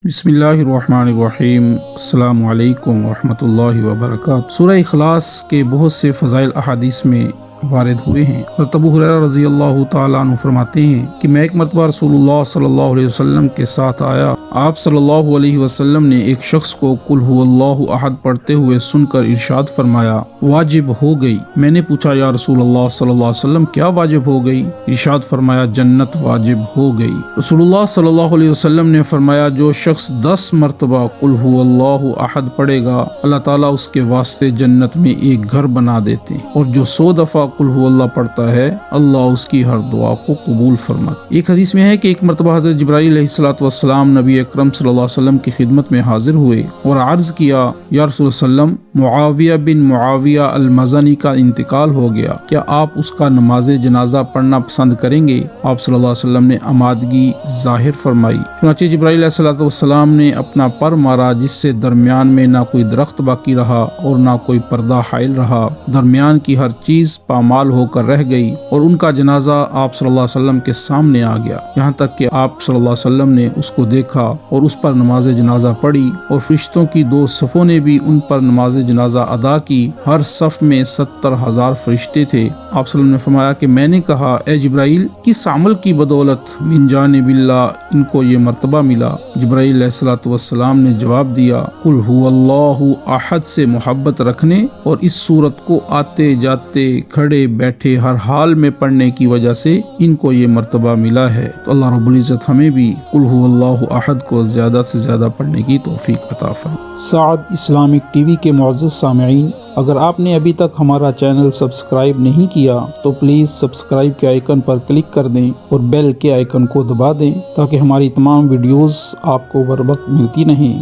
بسم اللہ الرحمن الرحیم۔ السلام علیکم ورحمۃ اللہ وبرکاتہ۔ سورہ اخلاص کے بہت سے فضائل احادیث میں وارد ہوئے ہیں۔ حضرت ابو ہریرہ رضی اللہ تعالیٰ عنہ فرماتے ہیں کہ میں ایک مرتبہ رسول اللہ صلی اللہ علیہ وسلم کے ساتھ آیا۔ آپ صلی اللہ علیہ وسلم نے ایک شخص کو قل هو اللہ احد پڑھتے ہوئے سن کر ارشاد فرمایا، واجب ہو گئی۔ میں نے پوچھا، یا رسول اللہ صلی اللہ علیہ وسلم کیا واجب ہو گئی؟ ارشاد فرمایا، جنت واجب ہو گئی۔ رسول اللہ صلی اللہ علیہ وسلم نے فرمایا، جو شخص 10 مرتبہ قل هو اللہ احد پڑھے گا، اللہ تعالیٰ اس کے واسطے جنت میں ایک گھر بنا دیتے ہیں، اور جو 100 دفعہ قل هو اللہ پڑھتا ہے، اللہ اس کی ہر دعا کو قبول فرماتا۔ ایک حدیث میں ہے کہ ایک مرتبہ حضرت جبرائیل علیہ الصلوۃ والسلام نبی اکرم صلی اللہ علیہ وسلم کی خدمت میں حاضر ہوئے اور عرض کیا، یا رسول وسلم، معاویہ بن معاویہ المزنی کا انتقال ہو گیا، کیا آپ اس کا نماز جنازہ پڑھنا پسند کریں گے؟ آپ صلی اللہ علیہ وسلم نے آمادگی ظاہر فرمائی۔ چنانچہ جبرائیل علیہ الصلوۃ والسلام نے اپنا پر مارا، جس سے درمیان میں نہ کوئی درخت باقی رہا اور نہ کوئی پردہ حائل رہا، درمیان کی ہر چیز پامال ہو کر رہ گئی، اور ان کا جنازہ آپ صلی اللہ علیہ وسلم کے سامنے آ گیا، یہاں تک کہ آپ صلی اللہ علیہ وسلم نے اس کو دیکھا اور اس پر نماز جنازہ پڑھی، اور فرشتوں کی 2 صفوں نے بھی ان پر نماز جنازہ ادا کی۔ ہر صف میں 70,000 فرشتے تھے۔ آپ صلی اللہ علیہ وسلم نے فرمایا کہ میں نے کہا، اے جبرائیل، کس عمل کی بدولت من جانب اللہ ان کو یہ مرتبہ ملا؟ جبرائیل علیہ الصلوۃ والسلام نے جواب دیا، قل هو اللہ احد سے محبت رکھنے اور اس سورت کو آتے جاتے کھڑے بیٹھے ہر حال میں پڑھنے کی وجہ سے ان کو یہ مرتبہ ملا ہے۔ تو اللہ رب العزت ہمیں بھی قل هو اللہ احد کو زیادہ سے زیادہ پڑھنے کی توفیق عطا فرمائے۔ سعد اسلامک ٹی وی کے معزز سامعین، اگر آپ نے ابھی تک ہمارا چینل سبسکرائب نہیں کیا تو پلیز سبسکرائب کے آئیکن پر کلک کر دیں اور بیل کے آئیکن کو دبا دیں، تاکہ ہماری تمام ویڈیوز آپ کو بر وقت ملتی رہیں۔